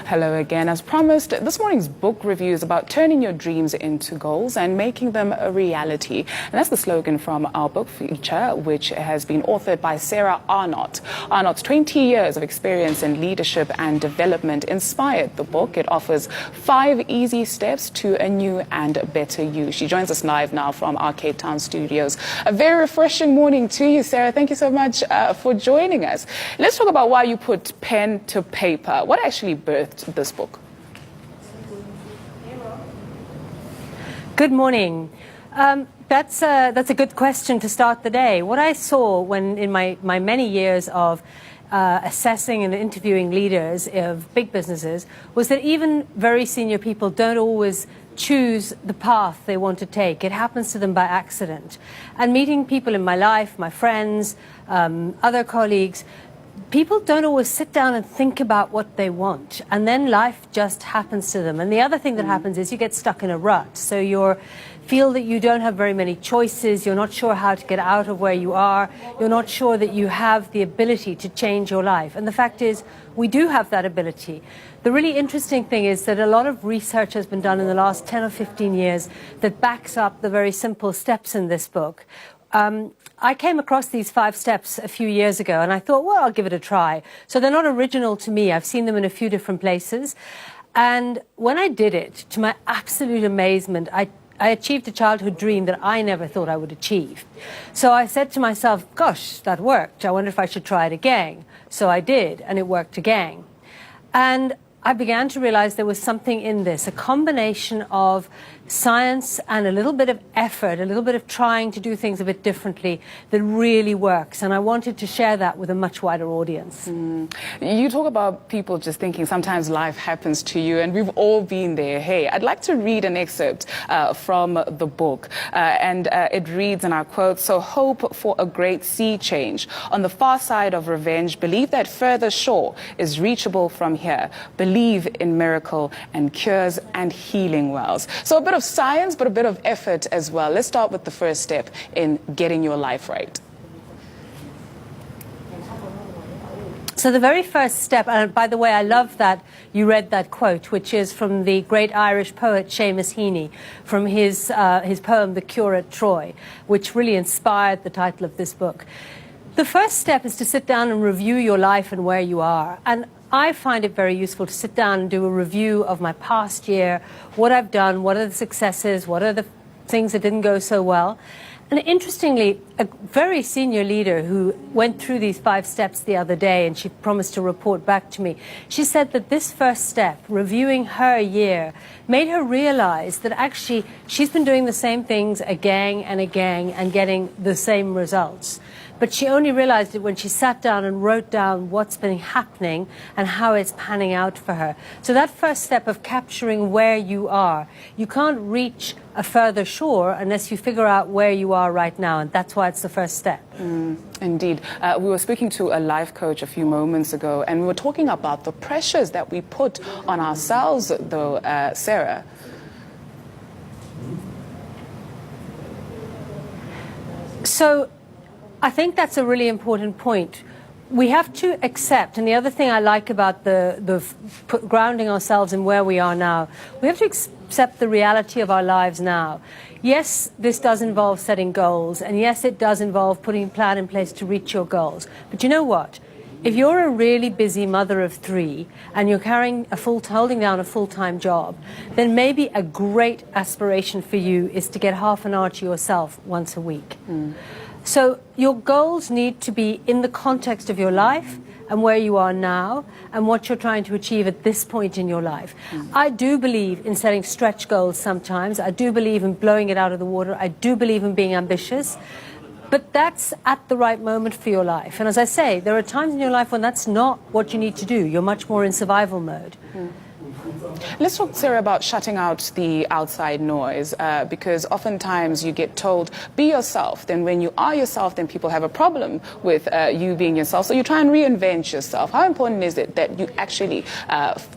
Hello again. As promised, this morning's book review is about turning your dreams into goals and making them a reality. And that's the slogan from our book feature, which has been authored by Sarah Arnot. Arnot's 20 years of experience in leadership and development inspired the book. It offers 5 easy steps to a new and better you. She joins us live now from our Cape Town studios. A very refreshing morning to you, Sarah. Thank you so much for joining us. Let's talk about why you put pen to paper. What actually birthed this book? Good morning. That's a good question to start the day. What I saw when in my many years of assessing and interviewing leaders of big businesses was that even very senior people don't always choose the path they want to take. It happens to them by accident. And meeting people in my life, my friends, other colleagues, people don't always sit down and think about what they want, and then life just happens to them. And the other thing that happens is you get stuck in a rut. So you feel that you don't have very many choices, you're not sure how to get out of where you are, you're not sure that you have the ability to change your life. And the fact is, we do have that ability. The really interesting thing is that a lot of research has been done in the last 10 or 15 years that backs up the very simple steps in this book. I came across these 5 steps a few years ago and I thought, well, I'll give it a try. So they're not original to me. I've seen them in a few different places. And when I did it, to my absolute amazement, I achieved a childhood dream that I never thought I would achieve. So I said to myself, gosh, that worked. I wonder if I should try it again. So I did, and it worked again. And I began to realize there was something in this, a combination of science and a little bit of effort, a little bit of trying to do things a bit differently that really works. And I wanted to share that with a much wider audience. You talk about people just thinking sometimes life happens to you, and we've all been there. Hey, I'd like to read an excerpt from the book. It reads, and I quote, "So hope for a great sea change. On the far side of revenge, believe that further shore is reachable from here. Believe in miracle and cures and healing wells." So a bit of science, but a bit of effort as well. Let's start with the first step in getting your life right. So the very first step, and by the way, I love that you read that quote, which is from the great Irish poet Seamus Heaney, from his poem The Cure at Troy, which really inspired the title of this book. The first step is to sit down and review your life and where you are. And I find it very useful to sit down and do a review of my past year, what I've done, what are the successes, what are the things that didn't go so well. And interestingly, a very senior leader who went through these 5 steps the other day, and she promised to report back to me, she said that this first step, reviewing her year, made her realize that actually she's been doing the same things again and again and getting the same results. But she only realized it when she sat down and wrote down what's been happening and how it's panning out for her. So that first step of capturing where you are, you can't reach a further shore unless you figure out where you are right now, and that's why it's the first step. Indeed. We were speaking to a life coach a few moments ago, and we were talking about the pressures that we put on ourselves, though, Sarah. So I think that's a really important point. We have to accept, and the other thing I like about the grounding ourselves in where we are now, we have to accept the reality of our lives now. Yes, this does involve setting goals, and yes, it does involve putting a plan in place to reach your goals. But you know what? If you're a really busy mother of 3 and you're holding down a full-time job, then maybe a great aspiration for you is to get half an hour to yourself once a week. So your goals need to be in the context of your life and where you are now and what you're trying to achieve at this point in your life. I do believe in setting stretch goals sometimes. I do believe in blowing it out of the water. I do believe in being ambitious. But that's at the right moment for your life. And as I say, there are times in your life when that's not what you need to do. You're much more in survival mode. Let's talk, Sarah, about shutting out the outside noise, because oftentimes you get told, be yourself. Then when you are yourself, then people have a problem with you being yourself. So you try and reinvent yourself. How important is it that you actually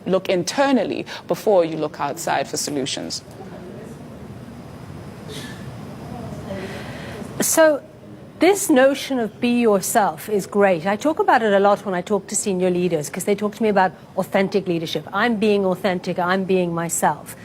look internally before you look outside for solutions? So This notion of be yourself is great. I talk about it a lot when I talk to senior leaders, because they talk to me about authentic leadership. I'm being authentic, I'm being myself.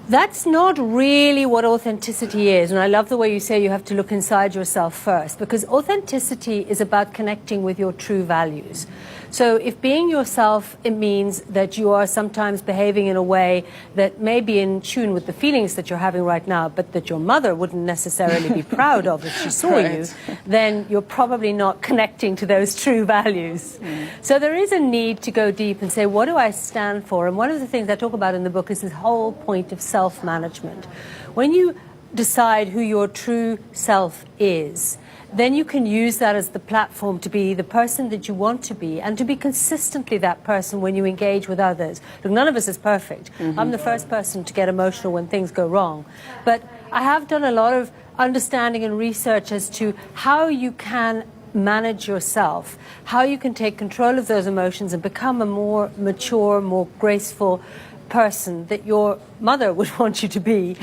That's not really what authenticity is, and I love the way you say you have to look inside yourself first, because authenticity is about connecting with your true values. So if being yourself, it means that you are sometimes behaving in a way that may be in tune with the feelings that you're having right now, but that your mother wouldn't necessarily be proud of if she saw you, then you're probably not connecting to those true values. So there is a need to go deep and say, what do I stand for? And one of the things I talk about in the book is this whole point of self-management. When you decide who your true self is, then you can use that as the platform to be the person that you want to be, and to be consistently that person when you engage with others. Look, none of us is perfect. I'm the first person to get emotional when things go wrong. But I have done a lot of understanding and research as to how you can manage yourself, how you can take control of those emotions and become a more mature, more graceful person that your mother would want you to be,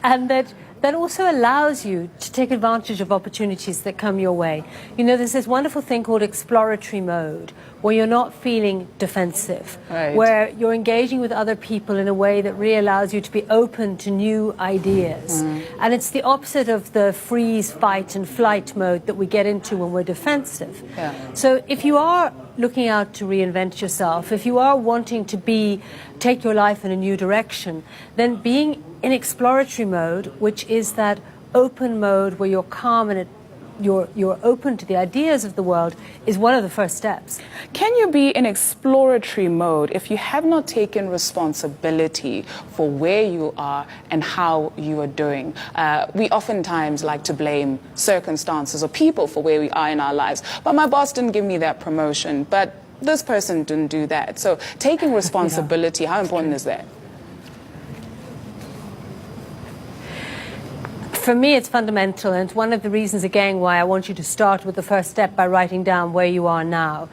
and that also allows you to take advantage of opportunities that come your way. You know, there's this wonderful thing called exploratory mode, where you're not feeling defensive, where you're engaging with other people in a way that really allows you to be open to new ideas. And it's the opposite of the freeze, fight and flight mode that we get into when we're defensive. So if you are looking out to reinvent yourself, if you are wanting to take your life in a new direction, then being in exploratory mode, which is that open mode where you're calm and you're open to the ideas of the world, is one of the first steps. Can you be in exploratory mode if you have not taken responsibility for where you are and how you are doing? We oftentimes like to blame circumstances or people for where we are in our lives. But my boss didn't give me that promotion, but this person didn't do that. So taking responsibility, how important is that? For me, it's fundamental, and it's one of the reasons, again, why I want you to start with the first step by writing down where you are now.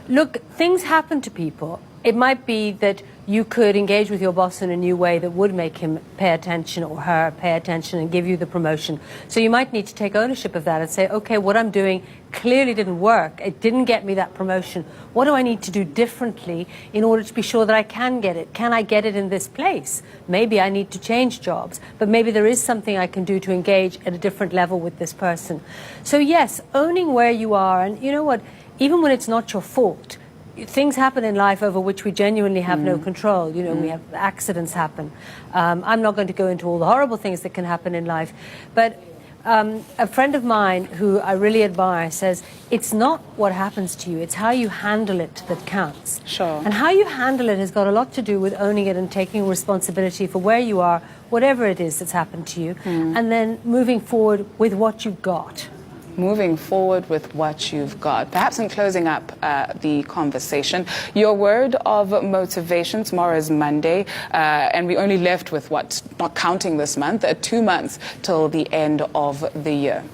Look, things happen to people. It might be that you could engage with your boss in a new way that would make him pay attention, or her pay attention, and give you the promotion. So you might need to take ownership of that and say, okay, what I'm doing clearly didn't work. It didn't get me that promotion. What do I need to do differently in order to be sure that I can get it? Can I get it in this place? Maybe I need to change jobs, but maybe there is something I can do to engage at a different level with this person. So yes, owning where you are, and you know what, even when it's not your fault, things happen in life over which we genuinely have no control. You know, we have accidents happen. I'm not going to go into all the horrible things that can happen in life, but a friend of mine who I really admire says, it's not what happens to you, it's how you handle it that counts. Sure. And how you handle it has got a lot to do with owning it and taking responsibility for where you are, whatever it is that's happened to you, and then moving forward with what you've got. Moving forward with what you've got. Perhaps in closing up the conversation, your word of motivation. Tomorrow is Monday, and we only left with what, not counting this month, 2 months till the end of the year.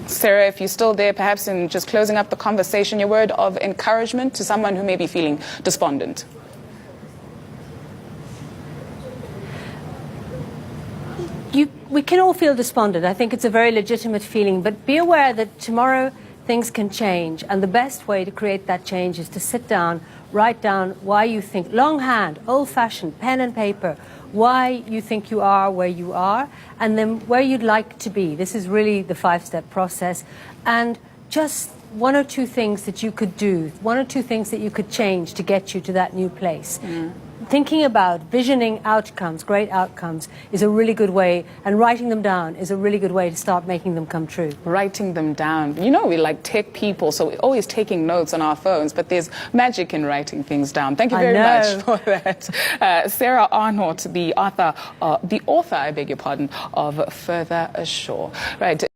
Sarah, if you're still there, perhaps in just closing up the conversation, your word of encouragement to someone who may be feeling despondent. We can all feel despondent. I think it's a very legitimate feeling, but be aware that tomorrow things can change, and the best way to create that change is to sit down, write down why you think, longhand, old-fashioned, pen and paper, why you think you are where you are, and then where you'd like to be. This is really the 5-step process, and just 1 or 2 things that you could do, 1 or 2 things that you could change to get you to that new place. Thinking about visioning outcomes, great outcomes, is a really good way, and writing them down is a really good way to start making them come true. Writing them down. You know, we're like tech people, so we're always taking notes on our phones, but there's magic in writing things down. Thank you very much for that. Sarah Arnot, the author, I beg your pardon, of Further Ashore. Right.